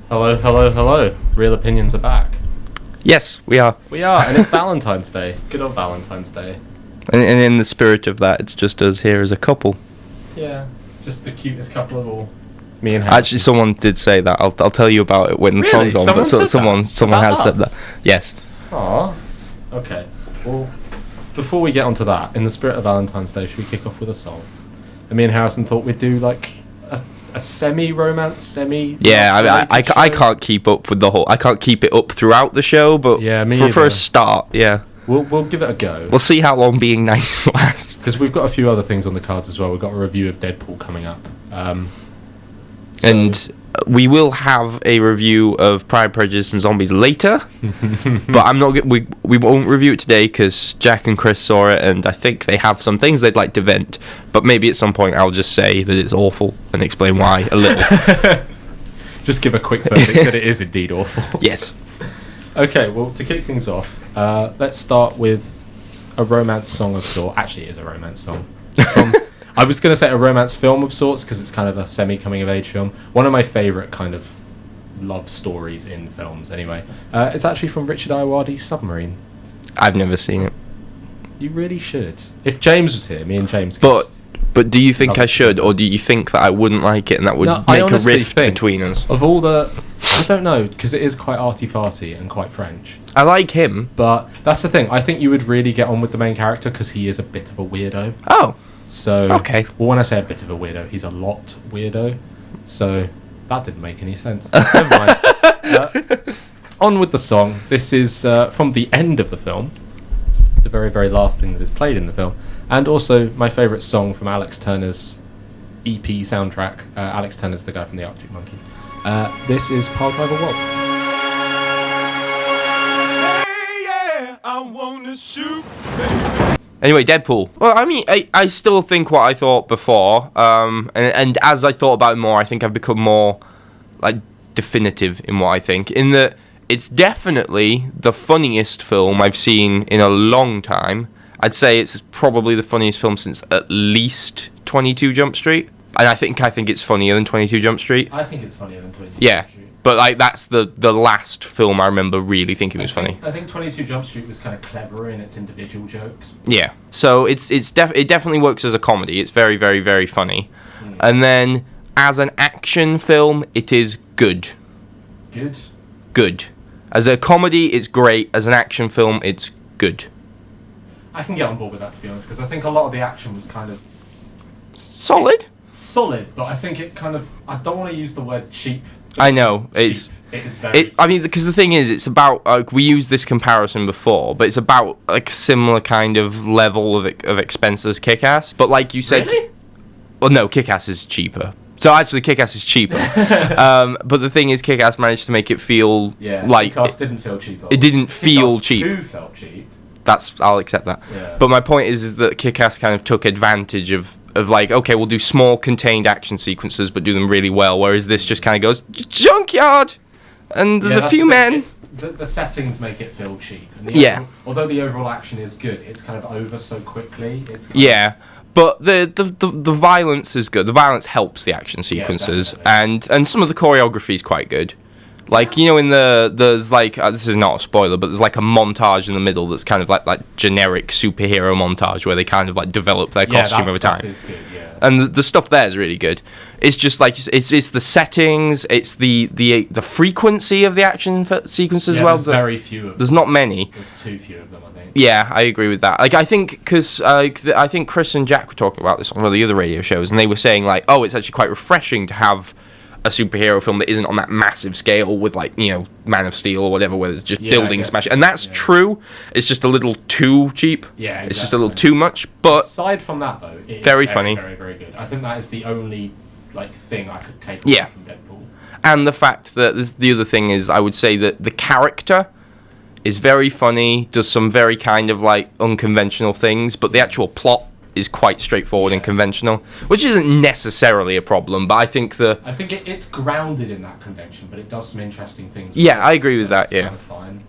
Hello, hello, hello. Real Opinions are back. Yes, we are. We are, and it's Valentine's Day. Good old Valentine's Day. And in the spirit of that, it's just us here as a couple. Yeah, just the cutest couple of all. Me and Harry. Actually, someone did say that. I'll tell you about it when the Really? song's on. But someone has said that. Yes. Aww. Okay. Well, before we get onto that, in the spirit of Valentine's Day, should we kick off with a song? And me and Harrison thought we'd do like a semi-romance, semi. Yeah, I can't keep up with the whole. I can't keep it up throughout the show, but yeah, for a start, yeah. We'll give it a go. We'll see how long being nice lasts. Because we've got a few other things on the cards as well. We've got a review of Deadpool coming up. And we will have a review of Pride, Prejudice and Zombies later. But I'm not. We won't review it today because Jack and Chris saw it, and I think they have some things they'd like to vent. But maybe at some point I'll just say that it's awful and explain why a little. Just give a quick verdict that it is indeed awful. Yes. Okay, well, to kick things off, let's start with a romance song of sorts. Actually, it is a romance song. I was going to say a romance film of sorts because it's kind of a semi-coming-of-age film. One of my favourite kind of love stories in films, anyway. It's actually from Richard Ayoade's Submarine. I've never seen it. You really should. If James was here, me and James... But do you think I should, or do you think that I wouldn't like it and that would make a rift between us? Of all the... I don't know, because it is quite arty-farty and quite French. I like him. But that's the thing. I think you would really get on with the main character because he is a bit of a weirdo. Oh. So... Okay. Well, when I say a bit of a weirdo, he's a lot weirdo. So that didn't make any sense. Never mind. On with the song. This is from the end of the film. The very, very last thing that is played in the film. And also my favourite song from Alex Turner's EP soundtrack. Alex Turner's the guy from the Arctic Monkeys. This is Pile Driver Waltz. Hey, yeah, I wanna shoot, baby. Anyway, Deadpool. Well, I mean, I still think what I thought before, and as I thought about it more, I think I've become more like definitive in what I think. In that it's definitely the funniest film I've seen in a long time. I'd say it's probably the funniest film since at least 22 Jump Street. And I think it's funnier than 22 Jump Street. I think it's funnier than 22 Jump Street. But like that's the last film I remember really thinking was funny. I think 22 Jump Street was kind of cleverer in its individual jokes. Yeah. So it definitely works as a comedy. It's very, very, very funny. Mm. And then as an action film, it is good. Good. As a comedy, it's great. As an action film, it's good. I can get on board with that, to be honest, because I think a lot of the action was kind of... Solid, but I think it kind of... I don't want to use the word cheap. I know. It is very... I mean, because the thing is, it's about... we used this comparison before, but it's about like similar kind of level of expense as Kick-Ass. But like you said... Really? Well, no, Kick-Ass is cheaper. So actually, Kick-Ass is cheaper. But the thing is, Kick-Ass managed to make it feel like... Kick-Ass didn't feel cheap. It didn't feel cheap. Kick-Ass 2 felt cheap. I'll accept that. Yeah. But my point is that Kick-Ass kind of took advantage of like, okay, we'll do small contained action sequences but do them really well, whereas this just kind of goes junkyard and there's a few men. The settings make it feel cheap. And although the overall action is good, it's kind of over so quickly. But the violence is good. The violence helps the action sequences, and some of the choreography is quite good. Like, you know, there's like, this is not a spoiler, but there's like a montage in the middle that's kind of like generic superhero montage where they kind of like develop their costume over time. Is good, yeah. And the stuff there is really good. It's just like, it's the settings, it's the frequency of the action sequences as well. There's very few of them. There's not many. There's too few of them, I think. Yeah, I agree with that. Like, I think, because I think Chris and Jack were talking about this on one of the other radio shows, and they were saying like, oh, it's actually quite refreshing to have a superhero film that isn't on that massive scale with, like, you know, Man of Steel or whatever, where it's just building smash. And that's true. It's just a little too cheap. Yeah, exactly. It's just a little too much. But aside from that, though, it is very funny. Very, very good. I think that is the only like thing I could take away from Deadpool. And the fact that the other thing is, I would say that the character is very funny, does some very kind of like unconventional things, but the actual plot is quite straightforward and conventional, which isn't necessarily a problem, but I think it's grounded in that convention, but it does some interesting things. Yeah, I agree with that, yeah. Kind of fine.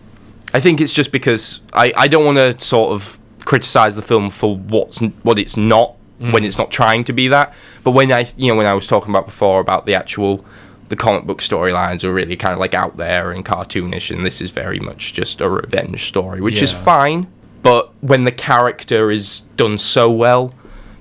I think it's just because I don't want to sort of criticize the film for what it's not when it's not trying to be that. But when I was talking about before about the actual the comic book storylines are really kind of like out there and cartoonish, and this is very much just a revenge story, which is fine. But when the character is done so well,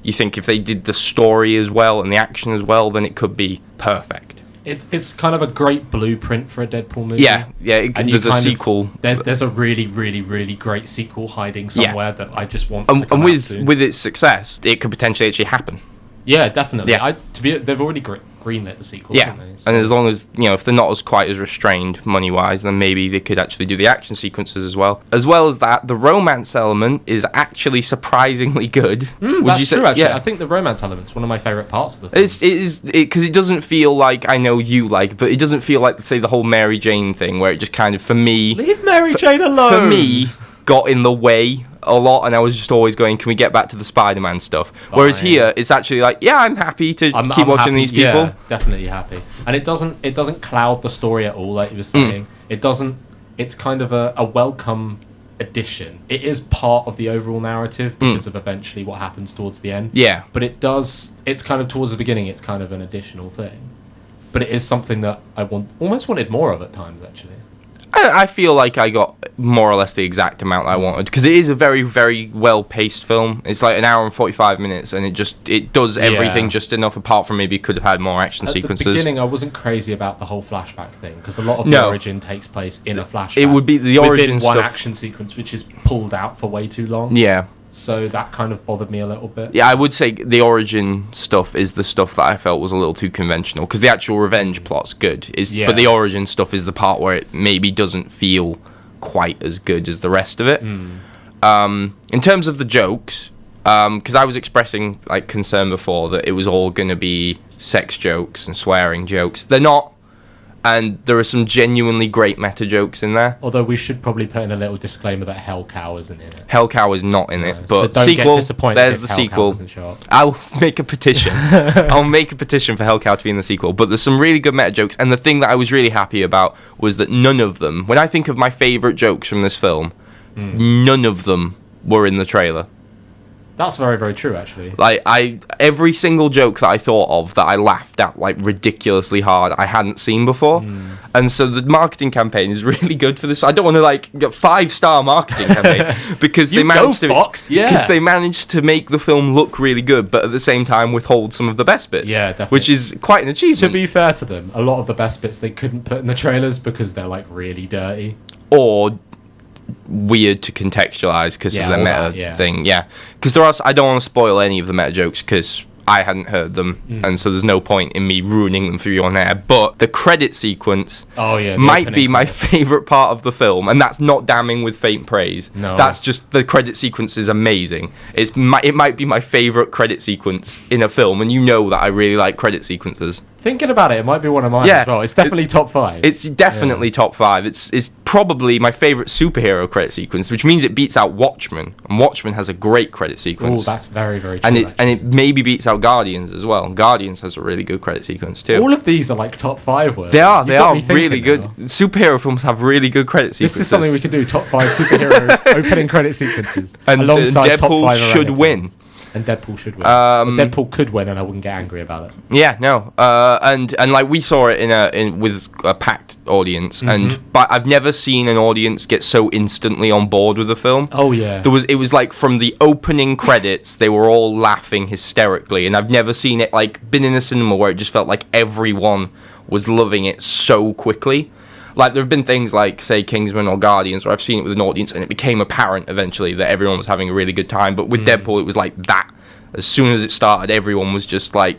you think if they did the story as well and the action as well, then it could be perfect. It's kind of a great blueprint for a Deadpool movie. Yeah. There's a sequel. There's a really, really, really great sequel hiding somewhere that I just want to come and out soon. with its success, it could potentially actually happen. Yeah, definitely. Yeah. They've already greenlit the sequel. Yeah, Haven't they? So. and as long as, if they're not as quite as restrained money-wise, then maybe they could actually do the action sequences as well. As well as that, the romance element is actually surprisingly good. That's true, actually. Yeah. I think the romance element's one of my favourite parts of the film. It is, because it doesn't feel like, I know you like, but it doesn't feel like, say, the whole Mary Jane thing, where it just kind of, for me... Leave Mary Jane alone! For me, got in the way a lot, and I was just always going, can we get back to the Spider-Man stuff? Whereas here, it's actually like, yeah, I'm happy to keep watching these people. Yeah, definitely happy. And it doesn't cloud the story at all, like you were saying. It's kind of a welcome addition. It is part of the overall narrative because of eventually what happens towards the end. Yeah. But it's kind of towards the beginning, it's kind of an additional thing. But it is something that I almost wanted more of at times, actually. I feel like I got more or less the exact amount I wanted, because it is a very, very well-paced film. It's like an hour and 45 minutes, and it does everything just enough, apart from maybe could have had more action sequences. At the beginning, I wasn't crazy about the whole flashback thing, because a lot of the origin takes place in a flashback. It would be the origin within one stuff. action sequence, which is pulled out for way too long. Yeah. So that kind of bothered me a little bit. Yeah, I would say the origin stuff is the stuff that I felt was a little too conventional, because the actual revenge plot's good, but the origin stuff is the part where it maybe doesn't feel quite as good as the rest of it. In terms of the jokes, because I was expressing like concern before that it was all going to be sex jokes and swearing jokes. They're not. And there are some genuinely great meta jokes in there. Although we should probably put in a little disclaimer that Hell Cow isn't in it. Hell Cow is not in it, but so don't sequel. Get disappointed there's if the Hell sequel. Cow doesn't show up. I'll make a petition. I'll make a petition for Hell Cow to be in the sequel. But there's some really good meta jokes, and the thing that I was really happy about was that none of them, when I think of my favourite jokes from this film, none of them were in the trailer. That's very, very true, actually. Like, every single joke that I thought of that I laughed at, like, ridiculously hard, I hadn't seen before. And so the marketing campaign is really good for this. I don't want to, like, get 5-star marketing campaign because they managed to... Fox, yeah. Because they managed to make the film look really good, but at the same time withhold some of the best bits. Yeah, definitely. Which is quite an achievement. To be fair to them, a lot of the best bits they couldn't put in the trailers because they're, like, really dirty. Or weird to contextualize because of the meta thing. Yeah, because I don't want to spoil any of the meta jokes because I hadn't heard them, and so there's no point in me ruining them for you on air. But the credit sequence might be my favorite part of the film, and that's not damning with faint praise. No, that's just the credit sequence is amazing. It might be my favorite credit sequence in a film, and you know that I really like credit sequences. Thinking about it, it might be one of mine as well. It's definitely top 5. It's definitely top 5. It's probably my favourite superhero credit sequence, which means it beats out Watchmen. And Watchmen has a great credit sequence. Oh, that's very, very true. And it maybe beats out Guardians as well. Guardians has a really good credit sequence too. All of these are like top 5 words. They are really good. Superhero films have really good credit sequences. This is something we could do, top 5 superhero opening credit sequences. And alongside top 5 Deadpool should win. And Deadpool should win. Deadpool could win, and I wouldn't get angry about it. Yeah, no. And like we saw it with a packed audience, but I've never seen an audience get so instantly on board with the film. Oh yeah. It was like from the opening credits, they were all laughing hysterically, and I've never seen it been in a cinema where it just felt like everyone was loving it so quickly. Like, there have been things like, say, Kingsman or Guardians, where I've seen it with an audience, and it became apparent eventually that everyone was having a really good time. But with Deadpool, it was like that. As soon as it started, everyone was just, like,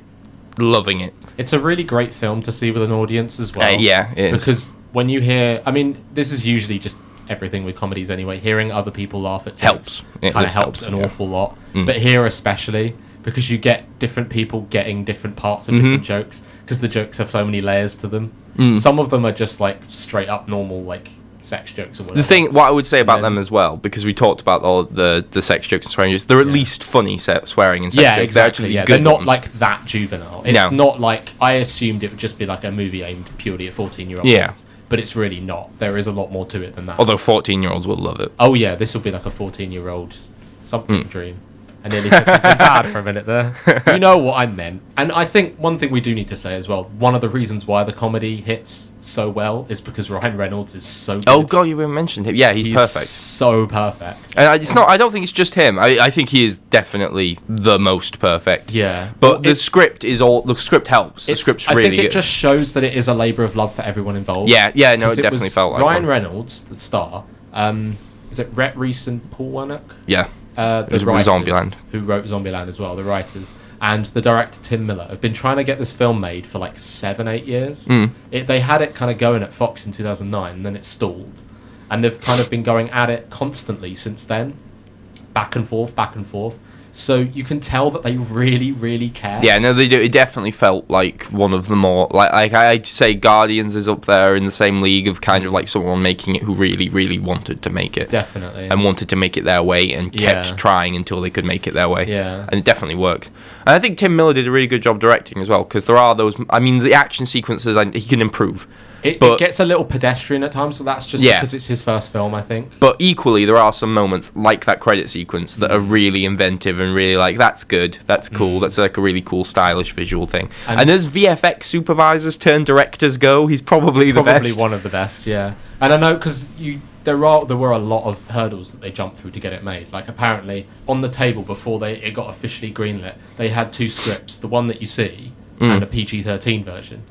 loving it. It's a really great film to see with an audience as well. Yeah, it is. Because when you hear... I mean, this is usually just everything with comedies anyway. Hearing other people laugh at jokes kind of helps an awful lot. But here especially, because you get different people getting different parts of different jokes, because the jokes have so many layers to them. Some of them are just like straight up normal like sex jokes or whatever. What I would say about them as well, because we talked about all the sex jokes and swearing jokes, they're at least funny swearing and sex jokes. Exactly. They're, they're not ones. like that juvenile. It's not like, I assumed it would just be like a movie aimed purely at 14-year-old kids, but it's really not. There is a lot more to it than that. Although 14-year-olds will love it. Oh yeah, this will be like a 14-year-old something dream. I nearly said something bad for a minute there. You know what I meant. And I think one thing we do need to say as well, one of the reasons why the comedy hits so well is because Ryan Reynolds is so good. Oh god, you haven't mentioned him. Yeah, he's perfect. So perfect. And it's not. I don't think it's just him. I think he is definitely the most perfect. Yeah. But the script is all. The script helps. The script's really good. I think it just shows that it is a labour of love for everyone involved. Yeah. No, it definitely felt like Ryan one. Reynolds, the star. Is it Rhett Reese and Paul Wernick? Yeah. The writers, Zombieland. Who wrote Zombieland as well, the writers. And the director, Tim Miller, have been trying to get this film made for like 7-8 years. They had it kind of going at Fox in 2009, and then it stalled. And they've kind of been going at it constantly since then. Back and forth. So you can tell that they really, really care. Yeah, no, they do. It definitely felt like one of the more like I'd say Guardians is up there in the same league of kind of like someone making it who really, really wanted to make it. Definitely. And wanted to make it their way and kept trying until they could make it their way. Yeah. And it definitely worked. And I think Tim Miller did a really good job directing as well, because there are those. I mean, the action sequences he can improve. It gets a little pedestrian at times, so that's just because it's his first film, I think. But equally, there are some moments like that credit sequence that are really inventive and really like, that's good, that's cool, that's like a really cool, stylish visual thing. And as VFX supervisors turned directors go, he's probably the best. Probably one of the best, yeah. And I know because there were a lot of hurdles that they jumped through to get it made. Like apparently on the table before it got officially greenlit, they had 2 scripts: the one that you see and a PG-13 version.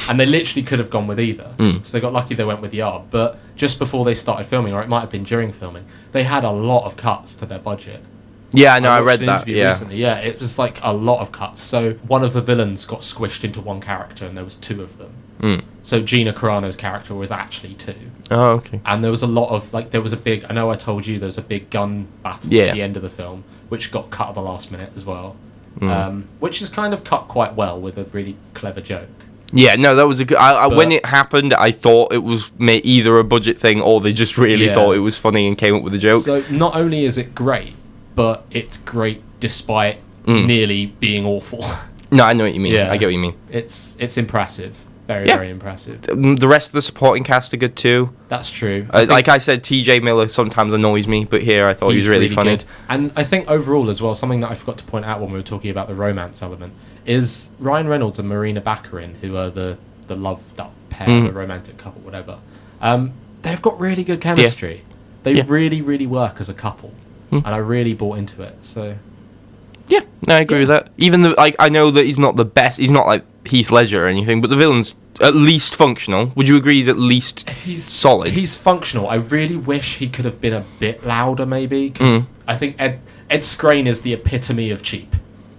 And they literally could have gone with either. So they got lucky they went with the R. But just before they started filming, or it might have been during filming, they had a lot of cuts to their budget. Yeah, no, I read that. Yeah. Recently. Yeah, it was like a lot of cuts. So one of the villains got squished into one character, and there was 2 of them. So Gina Carano's character was actually 2. Oh, okay. And there was a lot of there was a big. I know I told you there was a big gun battle at the end of the film, which got cut at the last minute as well. Which is kind of cut quite well with a really clever joke. Yeah, no, that was a good. When it happened, I thought it was either a budget thing or they just really thought it was funny and came up with a joke. So not only is it great, but it's great despite nearly being awful. No, I know what you mean. Yeah. I get what you mean. It's impressive. Very impressive. The rest of the supporting cast are good too. That's true. Like I said, TJ Miller sometimes annoys me, but here I thought he was really funny. Good. And I think overall as well, something that I forgot to point out when we were talking about the romance element is Ryan Reynolds and Marina Baccarin, who are the loved up pair, the romantic couple, whatever. They've got really good chemistry. They really, really work as a couple, and I really bought into it. So. Yeah, no, I agree with that. Even though, I know that he's not the best. He's not like Heath Ledger or anything, but the villain's at least functional. Would you agree he's at least solid? He's functional. I really wish he could have been a bit louder, maybe, because I think Ed Skrein is the epitome of cheap.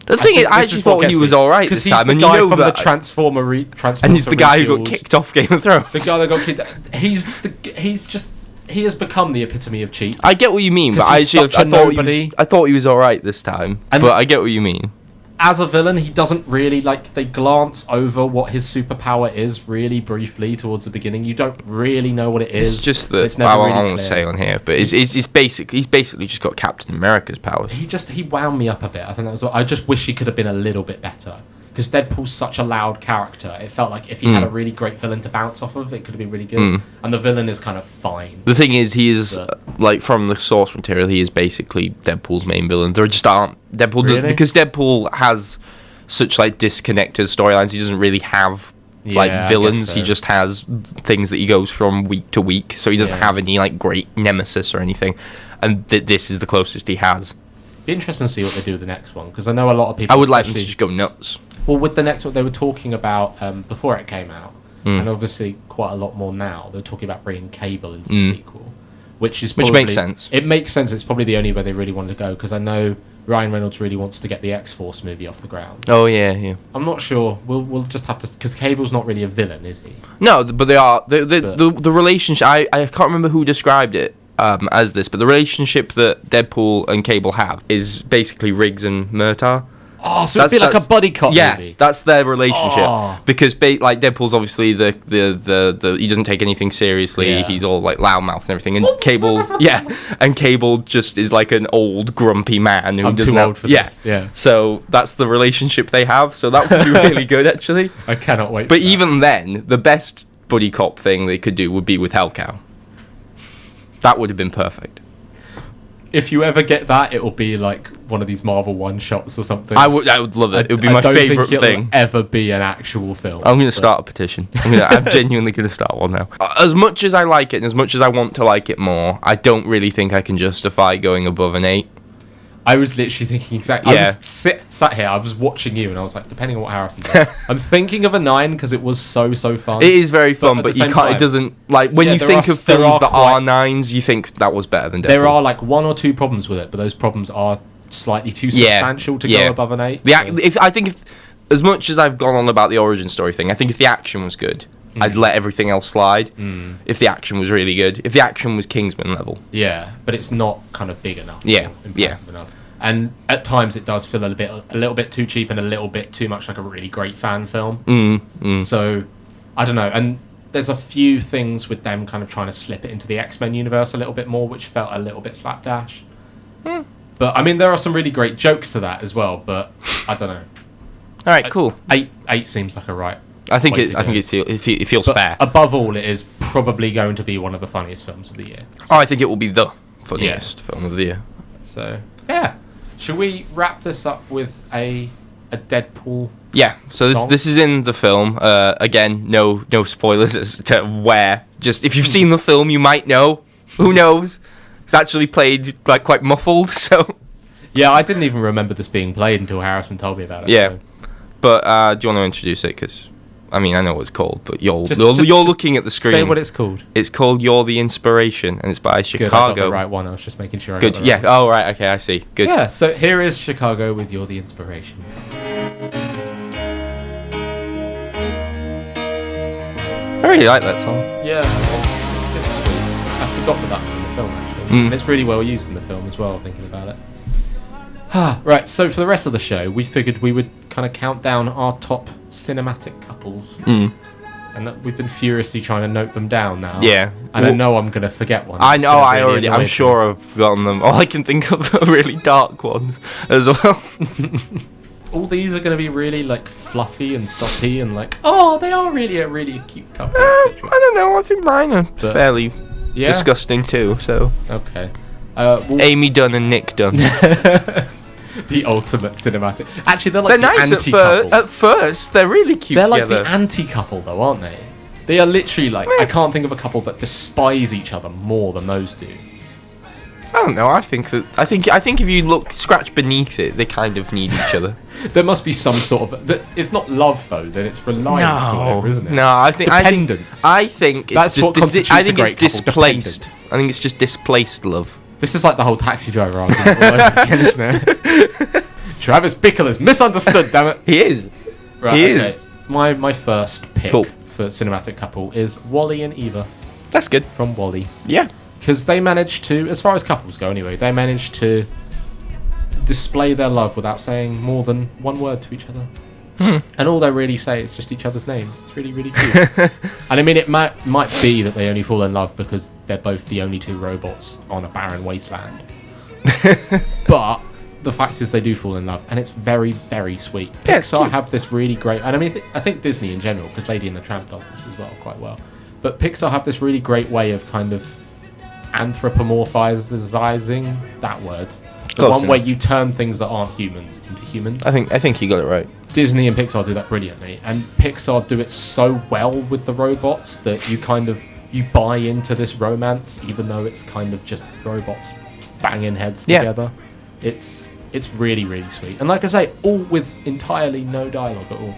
The thing is, I actually thought he was all right this time, and you know from that. The Transformer and he's the guy who got kicked off Game of Thrones. The guy that got kicked. He has become the epitome of cheap. I get what you mean, but I thought he was all right this time. But I get what you mean. As a villain, he doesn't really they glance over what his superpower is really briefly towards the beginning. You don't really know what it is. It's just that I won't say on here, but he's basically just got Captain America's powers. He wound me up a bit. I think that was. I just wish he could have been a little bit better. Because Deadpool's such a loud character, it felt like if he had a really great villain to bounce off of, it could have been really good. And the villain is kind of fine. The thing is, he is, like, from the source material, he is basically Deadpool's main villain. There just aren't... Because Deadpool has such, like, disconnected storylines, he doesn't really have, villains. He just has things that he goes from week to week. So he doesn't have any, like, great nemesis or anything. And this is the closest he has. Be interesting to see what they do with the next one, because I know a lot of people... I would like them to just go nuts. Well, with the next one, they were talking about, before it came out, and obviously quite a lot more now, they're talking about bringing Cable into the sequel, which makes sense. It makes sense. It's probably the only way they really want to go, because I know Ryan Reynolds really wants to get the X-Force movie off the ground. Oh, yeah. I'm not sure. We'll just have to... Because Cable's not really a villain, is he? No, but they are. The relationship... I can't remember who described it as this, but the relationship that Deadpool and Cable have is basically Riggs and Murtaugh. Oh, so it'd be like a buddy cop movie. Yeah, that's their relationship. Because Deadpool's obviously the he doesn't take anything seriously. Yeah. He's all like loudmouth and everything. And Cable just is like an old grumpy man who doesn't old for this. Yeah. So that's the relationship they have. So that would be really good, actually. I cannot wait. But even then, the best buddy cop thing they could do would be with Hellcow. That would have been perfect. if you ever get that, it will be like one of these Marvel one-shots or something. I would love it. It would be I my don't favorite think it'll thing. ever be an actual film. I'm going to start a petition. I'm genuinely going to start one now. As much as I like it and as much as I want to like it more, I don't really think I can justify going above an 8. I was literally thinking exactly. Yeah. I was sat here. I was watching you, and I was like, depending on what Harrison does, I'm thinking of a 9 because it was so fun. It is very fun, at but the you same can't. time- It doesn't like when Yeah, you there think are- of there films are that quite- are 9s. You think that was better than Deadpool. There are like 1 or 2 problems with it, but those problems are slightly too substantial to go above an 8. I think if as much as I've gone on about the origin story thing, I think if the action was good, I'd let everything else slide. If the action was really good, if the action was Kingsman level. Yeah, but it's not kind of big enough. Yeah, or impressive enough. And at times it does feel a little bit too cheap and a little bit too much like a really great fan film. So, I don't know. And there's a few things with them kind of trying to slip it into the X-Men universe a little bit more, which felt a little bit slapdash. But, I mean, there are some really great jokes to that as well, but I don't know. All right, cool. 8 seems like a right. I think way it. to I go. think it feels But fair. above all, it is probably going to be one of the funniest films of the year. Oh, I think it will be the funniest film of the year. So, yeah. Should we wrap this up with a Deadpool? Yeah. So Song? this is in the film. Again, no spoilers as to where. Just if you've seen the film, you might know. Who knows? It's actually played like quite muffled. So Yeah, I didn't even remember this being played until Harrison told me about it. yeah. So. But do you want to introduce it? Because I mean, I know what it's called, but you're Just looking at the screen. Say what it's called. It's called "You're the Inspiration," and it's by Good, I got Chicago. the right one. I was just making sure. Good. I got the Yeah. right one. Oh right. Okay. I see. Good. Yeah. So here is Chicago with "You're the Inspiration." I really like that song. Yeah, it's sweet. I forgot that was in the film actually, and it's really well used in the film as well. Thinking about it. Right. So for the rest of the show, we figured we would kind of count down our top cinematic couples. And that we've been furiously trying to note them down now. Yeah. And I know I'm going to forget one. I It's know. gonna I really already. annoy I'm me. sure I've forgotten them. All I can think of are really dark ones as well. All these are going to be really like fluffy and soppy and like, oh, they are really a really cute couple. I etc. don't know. I think mine are But- fairly Yeah. disgusting too. So Okay. Well, Amy Dunn and Nick Dunn. the ultimate cinematic. Actually, they're They're like the nice anti-couple. at first. They're really cute They're together. like the anti-couple, though, aren't they? They are literally like, I can't think of a couple that despise each other more than those do. I don't know. I think if you scratch beneath it, they kind of need each other. There must be some sort of. It's not love though. Then it's reliance or whatever, isn't it? No, I think Dependence. I think it's That's just what constitutes I think a it's great couple, displaced. dependence. I think it's just displaced love. This is like the whole Taxi Driver argument all over again, isn't it? Travis Bickle is misunderstood. Damn it. He is. Right. He okay. is. My first pick Cool. for cinematic couple is Wally and Eva That's good. from Wally. Yeah. Because they managed to, as far as couples go anyway, they managed to display their love without saying more than one word to each other. And all they really say is just each other's names. It's really, really cute. And I mean, it might be that they only fall in love because they're both the only two robots on a barren wasteland. But the fact is they do fall in love, and it's very, very sweet. Yeah, it's Pixar cute. have this really great, and I mean, I think Disney in general, because Lady and the Tramp does this as well quite well. But Pixar have this really great way of kind of anthropomorphizing that word. The Close one enough. where you turn things that aren't humans into humans. I think you got it right. Disney and Pixar do that brilliantly, and Pixar do it so well with the robots that you buy into this romance, even though it's kind of just robots banging heads Yeah. together. It's really, really sweet, and like I say, all with entirely no dialogue at all.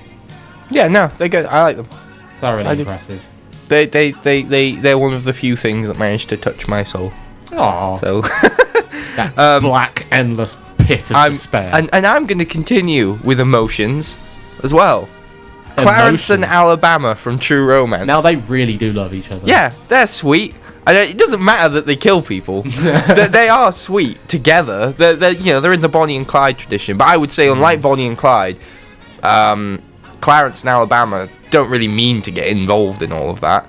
Yeah, no, they're good. I like them. Thoroughly I do. impressive. They're one of the few things that managed to touch my soul. Aww, So that black endless pit of despair. and I'm going to continue with emotions as well. Clarence and Emotions. Alabama from True Romance. Now they really do love each other. Yeah, they're sweet. And it doesn't matter that they kill people. they are sweet together. They're in the Bonnie and Clyde tradition. But I would say, unlike Bonnie and Clyde, Clarence and Alabama don't really mean to get involved in all of that.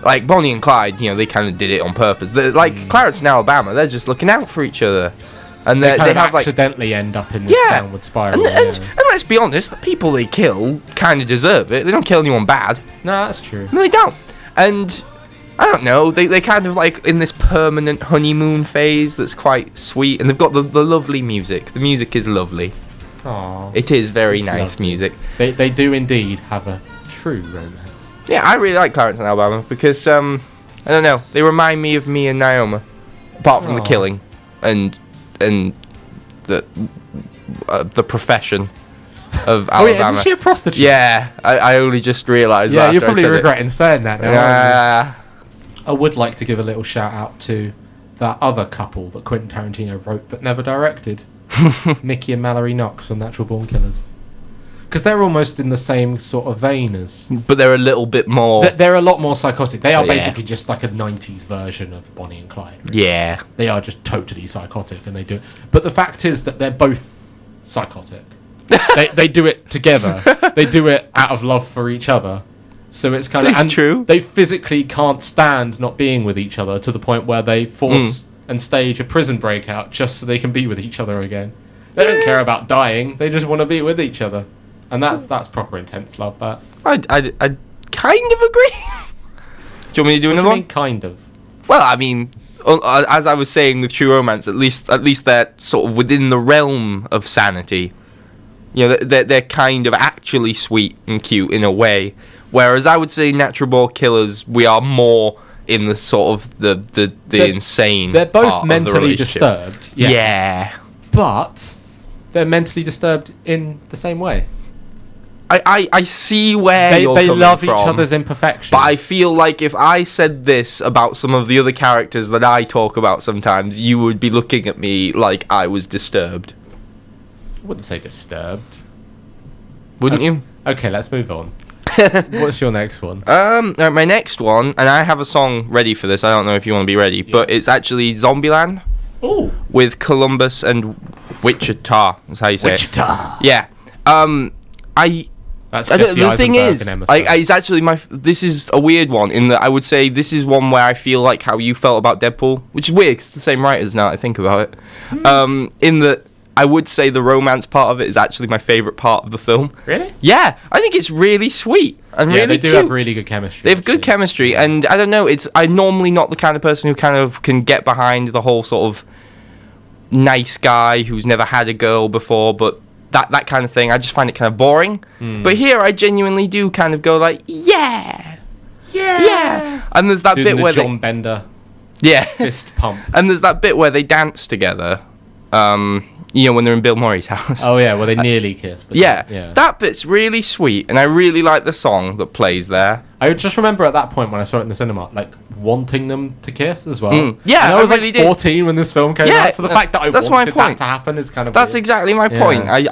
Like Bonnie and Clyde, they kind of did it on purpose. Clarence and Alabama, they're just looking out for each other, and They they kind of have like accidentally end up in this downward spiral. and yeah. let's be honest, the people they kill kind of deserve it. They don't kill anyone bad. No, that's true. No, they don't. And I don't know. They kind of like in this permanent honeymoon phase that's quite sweet, and they've got the lovely music. The music is lovely. Aww. It is very It's nice lovely. music. They do indeed have a true romance. Yeah, I really like Clarence and Alabama because I don't know. They remind me of me and Naomi, apart from the Aw. killing and the profession of Oh yeah, Alabama. isn't she a prostitute? Yeah, I only just realised that. Yeah, you're after I probably said it. regretting saying that now. aren't Yeah. you? I would like to give a little shout out to that other couple that Quentin Tarantino wrote but never directed. Mickey and Mallory Knox on Natural Born Killers. Because they're almost in the same sort of vein as... But they're a little bit more. They're a lot more psychotic. They are Yeah. basically just like a 90s version of Bonnie and Clyde. Yeah. They are just totally psychotic and they do it. But the fact is that they're both psychotic. they do it together. They do it out of love for each other. So it's kind of... That's true. They physically can't stand not being with each other to the point where they force and stage a prison breakout just so they can be with each other again. They don't care about dying. They just want to be with each other. And that's proper intense love, that. I kind of agree. Do you want me to do What do another you one? mean, kind of? Well, I mean, as I was saying with True Romance, at least they're sort of within the realm of sanity. You know, they're kind of actually sweet and cute in a way. Whereas I would say Natural Born Killers, we are more in the sort of the insane. They're part both of the mentally relationship. disturbed. Yeah. But they're mentally disturbed in the same way. I see where They you're coming love from, each other's imperfections. but I feel like if I said this about some of the other characters that I talk about sometimes, you would be looking at me like I was disturbed. I wouldn't say disturbed. Wouldn't you? Okay, let's move on. What's your next one? Alright, my next one, and I have a song ready for this. I don't know if you want to be ready, but it's actually Zombieland Oh, with Columbus and Wichita. That's how you say it. Wichita. Yeah. That's The thing is, it's actually this is a weird one in that I would say this is one where I feel like how you felt about Deadpool, which is weird 'cause it's the same writers now that I think about it. In that I would say the romance part of it is actually my favourite part of the film. Really? Yeah, I think it's really sweet and Yeah, really they do cute. have really good chemistry. They have good actually. chemistry, and I don't know. I'm normally not the kind of person who kind of can get behind the whole sort of nice guy who's never had a girl before, but that kind of thing. I just find it kind of boring. But here, I genuinely do kind of go like, yeah. And there's that Doing bit the where John Bender yeah, fist pump. and there's that bit where they dance together. You know, when they're in Bill Murray's house. Oh yeah, well they nearly kiss. But Yeah, that bit's really sweet, and I really like the song that plays there. I just remember at that point when I saw it in the cinema, like wanting them to kiss as well. Yeah, and I was I really like 14 when this film came Yeah, out, so the fact that I that's my wanted that point. to happen is kind of That's weird. exactly my point. Yeah.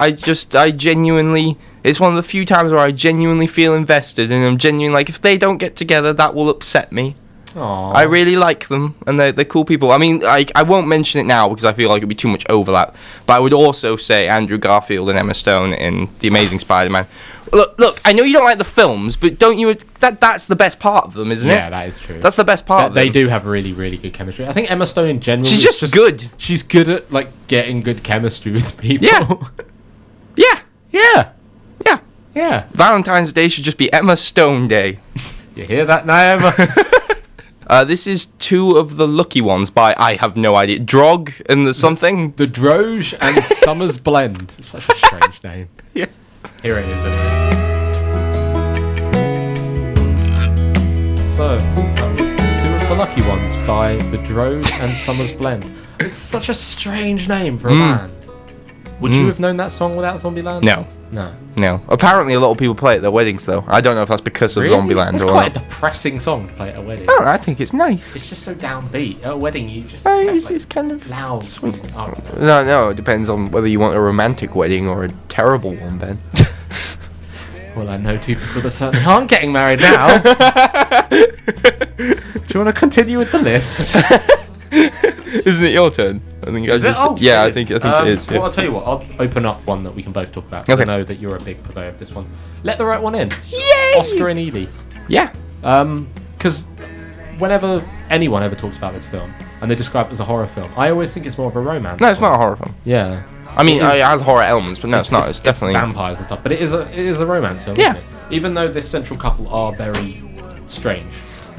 I genuinely, it's one of the few times where I genuinely feel invested, and I'm genuinely like, if they don't get together, that will upset me. Aw. I really like them, and they're cool people. I mean, I won't mention it now because I feel like it'd be too much overlap. But I would also say Andrew Garfield and Emma Stone in The Amazing Spider-Man. Look, I know you don't like the films, but don't you? That's the best part of them, isn't it? Yeah, that is true. That's the best part. of They them. do have really, really good chemistry. I think Emma Stone in general. She's is just good. She's good at like getting good chemistry with people. Yeah. Yeah, yeah, yeah. yeah. Valentine's Day should just be Emma Stone Day. You hear that, Naima? This is two of the lucky ones by I have no idea. Drog and the something. The Droge and Summer's Blend. It's such a strange name. Yeah. Here it is, anyway. So, that was two of the lucky ones by The Droge and Summer's Blend. It's such a strange name for a band. Would you have known that song without Zombieland? No. No. No. Apparently, a lot of people play it at their weddings, though. I don't know if that's because of Zombieland It's or quite not. a depressing song to play at a wedding. Oh, I think it's nice. It's just so downbeat. At a wedding, you just Oh, expect, it's kind of loud. sweet. I don't know. No, it depends on whether you want a romantic wedding or a terrible one, Ben. Well, I know two people that certainly aren't getting married now. Do you want to continue with the list? Isn't it your turn? I think Is it? Oh, yeah, it I is. think it is. Well, Yeah. I'll tell you what. I'll open up one that we can both talk about. 'Cause Okay. I know that you're a big purveyor of this one. Let the right one in. Yay! Oscar and Edie. Yeah. Because whenever anyone ever talks about this film and they describe it as a horror film, I always think it's more of a romance. No, it's film. not a horror film. Yeah. I mean, It is- it has horror elements, but no, it's not. It's definitely. vampires and stuff. But it is a romance film. Yeah. Isn't it? Even though this central couple are very strange.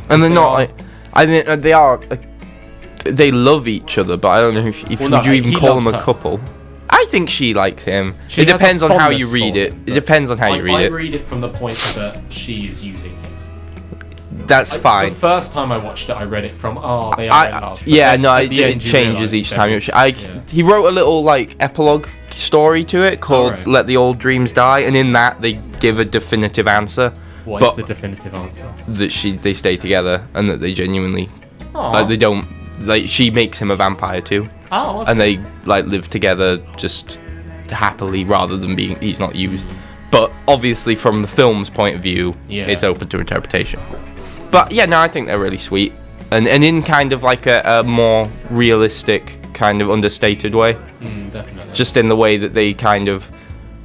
And they're They not are- like I mean, they are. They love each other, but I don't know if Well, no, would you even he call them loves a her. couple. I think she likes him. She It has a depends on how you fondness read for it. him, It but depends on how you read I it. read it from the point that she is using him. That's fine. The first time I watched it, I read it from, they are in love. But Yeah, then no, at it, the it end you changes realise each there time. is- He wrote a little like epilogue story to it called right. "Let the Old Dreams Die," and in that they give a definitive answer. What is but the definitive answer? that they stay together and that they genuinely Aw. they don't like. She makes him a vampire too, Oh, and they like live together just happily rather than he's not used. But obviously, from the film's point of view, Yeah. it's open to interpretation. But yeah, no, I think they're really sweet, and in kind of like a more realistic, kind of understated way. Definitely. Just in the way that they kind of,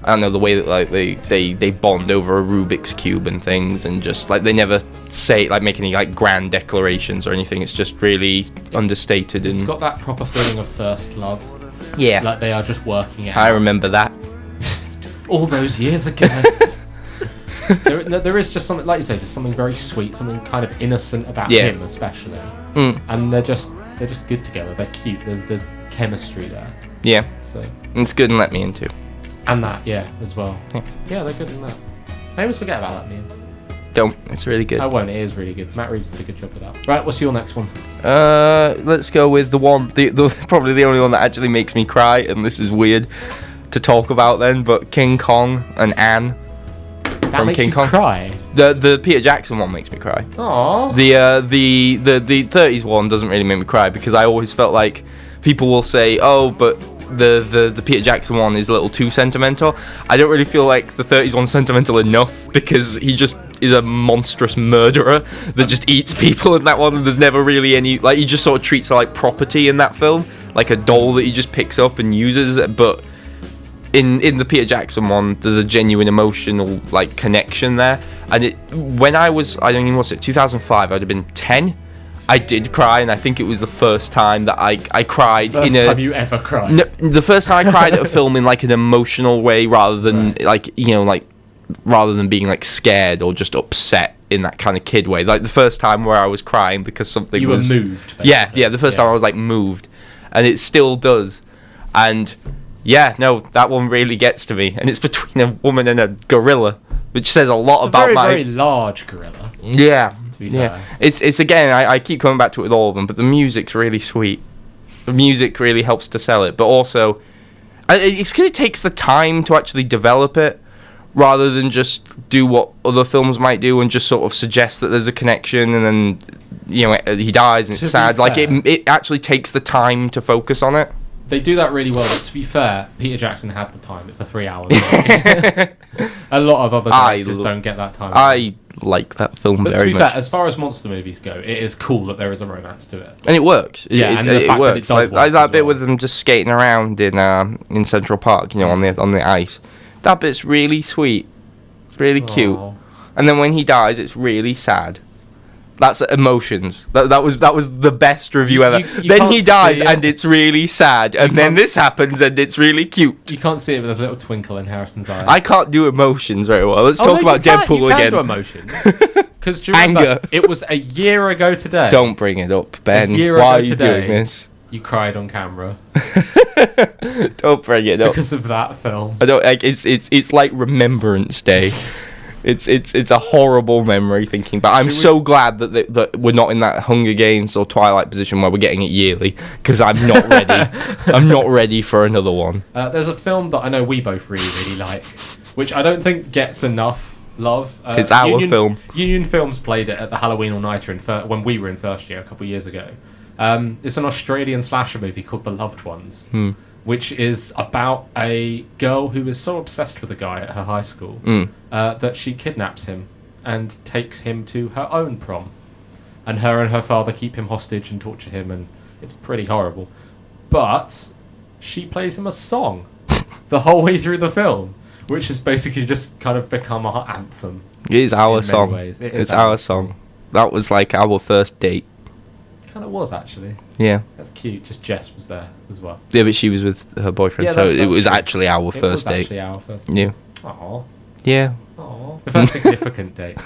I don't know, the way that like they bond over a Rubik's cube and things, and just like they never say like make any like grand declarations or anything. It's just really understated It's and got that proper feeling of first love. yeah. Like they are just working it out. I remember that. All those years ago. there is just something, like you say, just something very sweet, something kind of innocent about Yeah. him, especially. And they're just good together. They're cute. There's chemistry there. Yeah, So it's good and let me in too. and that, yeah, as well. Yeah. Yeah, they're good in that. I always forget about that, man. Don't. It's really good. I won't. It is really good. Matt Reeves did a good job with that. Right, what's your next one? Let's go with the one, the probably the only one that actually makes me cry, and this is weird to talk about then, but King Kong and Anne That from makes King you Kong. cry. The Peter Jackson one makes me cry. Aww. The 30s one doesn't really make me cry because I always felt like people will say, oh, but the Peter Jackson one is a little too sentimental. I don't really feel like the 30s one's sentimental enough because he just is a monstrous murderer that just eats people in that one, and there's never really any, like, he just sort of treats her like property in that film, like a doll that he just picks up and uses. But in the Peter Jackson one, there's a genuine emotional like connection there, and when I don't even know, what's it, 2005, I'd have been 10. I did cry, and I think it was the first time that I cried First in a. time you ever cried. No, the first time I cried at a film in like an emotional way, rather than rather than being like scared or just upset in that kind of kid way. Like the first time where I was crying because something You was were moved. Yeah, basically. yeah. The first time I was like moved, and it still does. And yeah, no, that one really gets to me, and it's between a woman and a gorilla, which says a lot It's a about very, my. very large gorilla. Yeah, To be yeah. fair. It's again, I keep coming back to it with all of them, but the music's really sweet. The music really helps to sell it, but also, it's because it takes the time to actually develop it, rather than just do what other films might do and just sort of suggest that there's a connection and then, he dies and To it's be sad. Like, fair- it actually takes the time to focus on it. They do that really well, but to be fair, Peter Jackson had the time. It's a 3-hour movie. A lot of other directors don't get that time. I like that film But to very be much. fair, as far as monster movies go, it is cool that there is a romance to it. And it works. Yeah, and the fact it that works. it does Like work that as bit well. with them just skating around in Central Park, on the ice. That bit's really sweet. It's really cute. Aw. And then when he dies, it's really sad. That's emotions. That was the best review ever. you Then can't he dies see it. and it's really sad. And then can't this happens and it's really cute. You can't see it, but there's a little twinkle in Harrison's eye. I can't do emotions very well. Let's Oh, talk no, about you can, Deadpool you can again. do emotions. Because do you remember, Anger. it was a year ago today. Don't bring it up, Ben. year Why ago are you today. doing this? You cried on camera Don't bring it up. because of that film. I don't like it's like Remembrance Day. It's a horrible memory thinking, but I'm Should we- so glad that we're not in that Hunger Games or Twilight position where we're getting it yearly, because I'm not ready. I'm not ready for another one. There's a film that I know we both really, really like, which I don't think gets enough love. It's our film. Union Films played it at the Halloween All-Nighter when we were in first year a couple of years ago. It's an Australian slasher movie called The Loved Ones, which is about a girl who is so obsessed with a guy at her high school that she kidnaps him and takes him to her own prom. And her father keep him hostage and torture him, and it's pretty horrible. But she plays him a song the whole way through the film, which has basically just kind of become our anthem. It is our In many song. ways, it is It's our our song. That was like our first date. Kind of was, actually. Yeah. That's cute. Just Jess was there as well. Yeah, but she was with her boyfriend, Yeah, so that's it was true. actually our It was first date. actually our first. Yeah. Aww. Yeah. Aww. The first significant date.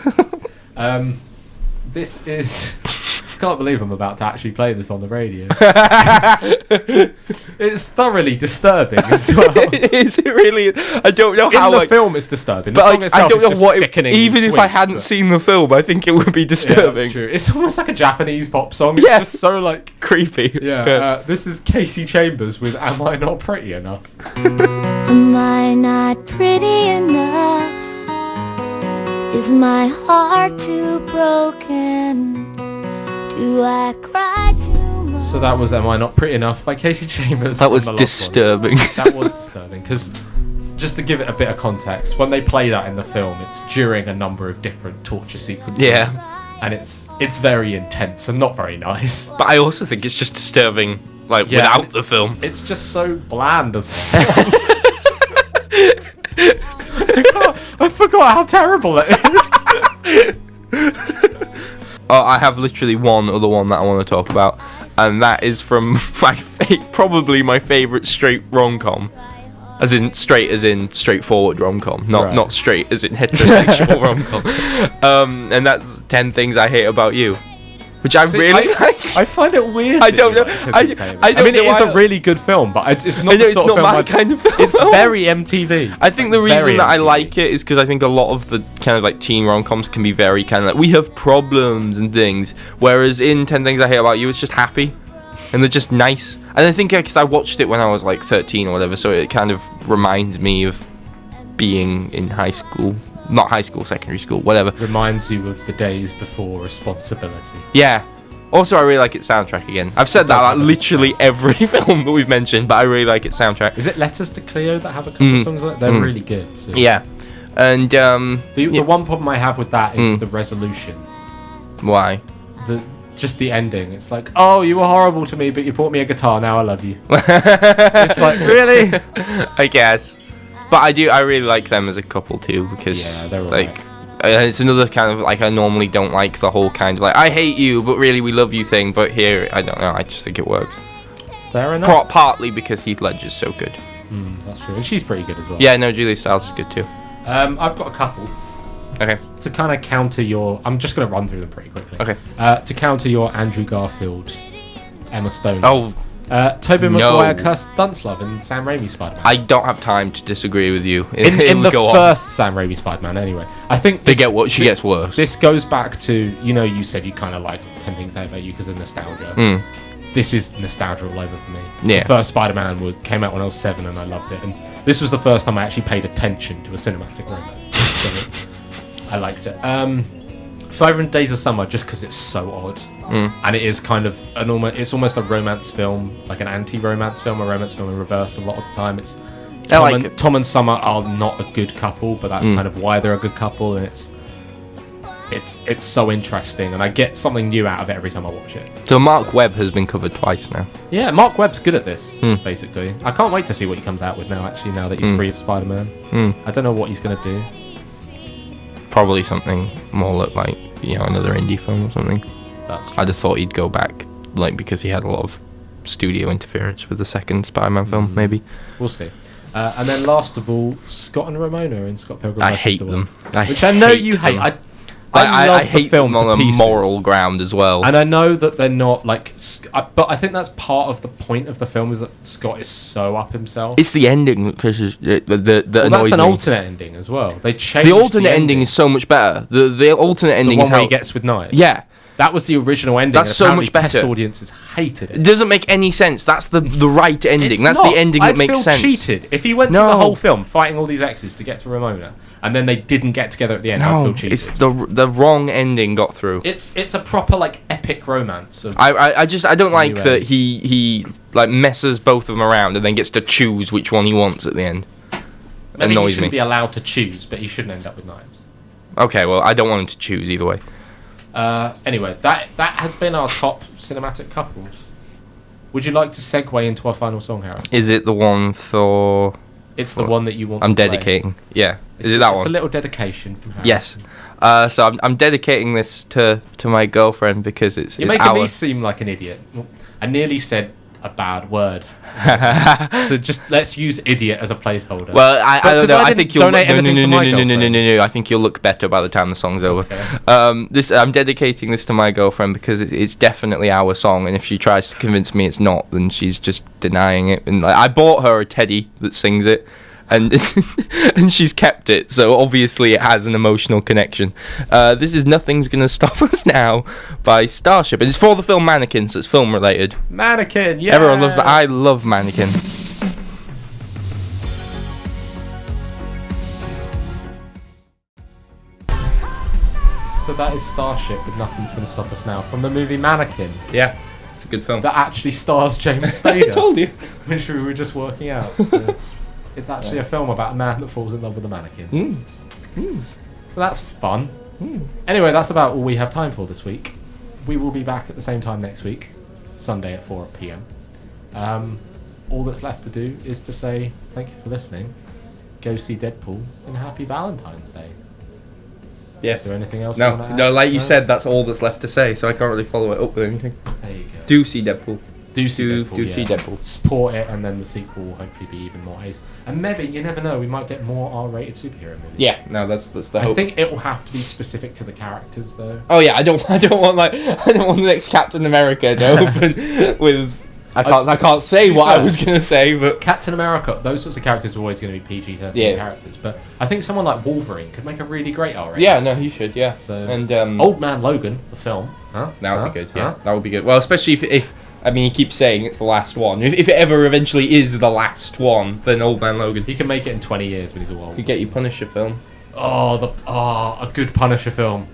This is can't believe I'm about to actually play this on the radio. It's thoroughly disturbing as well. Is it really? I don't know how. In the film, it's disturbing. The but song like, itself I don't is know just what. sickening. Even if I sweet, hadn't but- seen the film, I think it would be Yeah, disturbing. that's true. It's almost like a Japanese pop song. It's Yeah. just so like. Creepy. Yeah. This is Casey Chambers with "Am I Not Pretty Enough?" Am I not pretty enough? Is my heart too broken? Do I cry too much? So that was "Am I Not Pretty Enough" by Casey Chambers. That from was The Lost Boys. disturbing. That was disturbing because, just to give it a bit of context, when they play that in the film, it's during a number of different torture sequences. Yeah. And it's very intense and not very nice. But I also think it's just disturbing, like Yeah, without it's- the film. It's just so bland as a song. I forgot how terrible it is. Oh, I have literally one other one that I want to talk about, and that is from probably my favourite straight rom-com. As in straightforward rom-com, Right. not straight as in heterosexual rom-com. And that's 10 Things I Hate About You, which I really like. I find it weird. I that don't you know. like Ted I Entertainment. don't mean, know it is why- a really good film, but it's not. I know the it's sort not of film my I'd- kind of film. It's very MTV. I think the Like, reason very that I MTV. like it is because I think a lot of the kind of like teen rom-coms can be very kind of like, we have problems and things, whereas in 10 Things I Hate About You, it's just happy. And they're just nice. And I think because I watched it when I was like 13 or whatever, so it kind of reminds me of being in high school. Not high school, secondary school, whatever. Reminds you of the days before responsibility. Yeah. Also, I really like its soundtrack again. I've said that does like have a good literally every film that we've mentioned, but I really like its soundtrack. Is it Letters to Cleo that have a couple of songs like that? They're really good. So. Yeah. And, The one problem I have with that is Mm. the resolution. why? Just the ending. It's like, oh, you were horrible to me, but you bought me a guitar. Now I love you. It's like, really? I guess. But I really like them as a couple too, because Yeah, they're like alright. it's another kind of like, I normally don't like the whole kind of like, I hate you but really we love you thing, but here I don't know, I just think it works. Fair enough. Partly because Heath Ledger's so good. That's true. And she's pretty good as well. Yeah, no, Julia Stiles is good too. I've got a couple Okay. to kind of counter your. I'm just going to run through them pretty quickly. Okay. To counter your Andrew Garfield, Emma Stone. Oh, Tobey No. Maguire, Kirsten Dunst love in Sam Raimi's Spider-Man. I don't have time to disagree with you. in the Go on. first Sam Raimi Spider-Man, anyway. I think They get what she gets worse. This goes back to, you said you kind of like 10 Things I Hate About You because of nostalgia. Mm. This is nostalgia all over for me. Yeah. The first Spider-Man came out when I was 7 and I loved it. And this was the first time I actually paid attention to a cinematic romance. So I liked it. 500 Days of Summer, just because it's so odd. And it is kind of it's almost a romance film, like an anti-romance film, a romance film in reverse a lot of the time. It's Tom and Summer are not a good couple, but that's kind of why they're a good couple, and it's so interesting, and I get something new out of it every time I watch it. So Mark Webb has been covered twice now. Yeah, Mark Webb's good at this, basically. I can't wait to see what he comes out with now, actually, now that he's free of Spider-Man. I don't know what he's going to do. Probably something more like another indie film or something. That's true. I'd have thought he'd go back, like, because he had a lot of studio interference with the second Spider-Man film, maybe. We'll see. And then last of all, Scott and Ramona in Scott Pilgrim I vs. hate the them. World. Which I know you hate. them. I love I the hate film them on to a pieces. moral ground as well. And I know that they're not like, but I think that's part of the point of the film is that Scott is so up himself. It's the ending that pisses that Well, annoys that's an me. alternate ending as well. They changed The alternate ending is so much better. The alternate the ending one is where how he gets with knives. yeah. That was the original ending. That's and so apparently much better. Test audiences hated It it. doesn't make any sense. That's the right ending. It's That's not. the ending I'd that makes feel sense. cheated if he went through No. the whole film fighting all these exes to get to Ramona, and then they didn't get together at the end. I'd No, feel cheated. it's the wrong ending got through. It's a proper like epic romance. Of, I don't like Anyway. that he like messes both of them around and then gets to choose which one he wants at the end. maybe he Annoys shouldn't me. be allowed to choose, but he shouldn't end up with knives. Okay, well I don't want him to choose either way. Anyway, that has been our top cinematic couples. Would you like to segue into our final song, Harry? Is it the one for? It's the one that you want. I'm to play. dedicating. Yeah. Is it that It's one? a little dedication from Harry. Yes. So I'm dedicating this to my girlfriend because it's You're it's making our. me seem like an idiot. I nearly said a bad word. So just let's use idiot as a placeholder. Well, I don't know. I think you'll donate anything to my girlfriend. no. I think you'll look better by the time the song's over. Okay. This I'm dedicating this to my girlfriend because it's definitely our song, and if she tries to convince me it's not, then she's just denying it. And like, I bought her a teddy that sings it, and and she's kept it, so obviously it has an emotional connection. This is Nothing's Gonna Stop Us Now by Starship, and it's for the film Mannequin, so it's film related. Mannequin, yeah. Everyone loves, I love Mannequin. So that is Starship with Nothing's Gonna Stop Us Now from the movie Mannequin. Yeah, it's a good film. That actually stars James Spader. I told you. Which we were just working out. So it's actually a film about a man that falls in love with a mannequin. So that's fun. Anyway, that's about all we have time for this week. We will be back at the same time next week, Sunday at 4 p.m. All that's left to do is to say thank you for listening. Go see Deadpool and happy Valentine's Day. Yes. Is there anything else? You wanna add? No, like you said, that's all that's left to say, so I can't really follow it up with anything. There you go. Do see Deadpool. Do see Deadpool. See Deadpool. Support it, and then the sequel will hopefully be even more ace. And maybe, you never know, we might get more R-rated superhero movies. Yeah, no, that's the I hope. think it will have to be specific to the characters, though. Oh yeah, I don't want the next Captain America to open with. I can't say what I was gonna say, but Captain America, those sorts of characters are always going to be PG-13 characters. But I think someone like Wolverine could make a really great R-rated. yeah, no, he should, yeah. So, And Old Man Logan, the film. Huh? that would be good. Yeah, Huh? that would be good. Well, especially if I mean, he keeps saying it's the last one. If it ever eventually is the last one, then Old Man Logan. He can make it in 20 years when he's all old. Could get you Punisher film. A good Punisher film.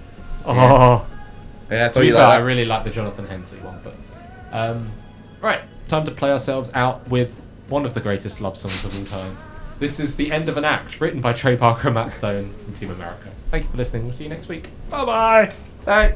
Oh. Yeah, I To thought be you fair, like I that. really like the Jonathan Hensley one, but right, time to play ourselves out with one of the greatest love songs of all time. This is The End of an Act, written by Trey Parker and Matt Stone from Team America. Thank you for listening. We'll see you next week. Bye-bye. Bye.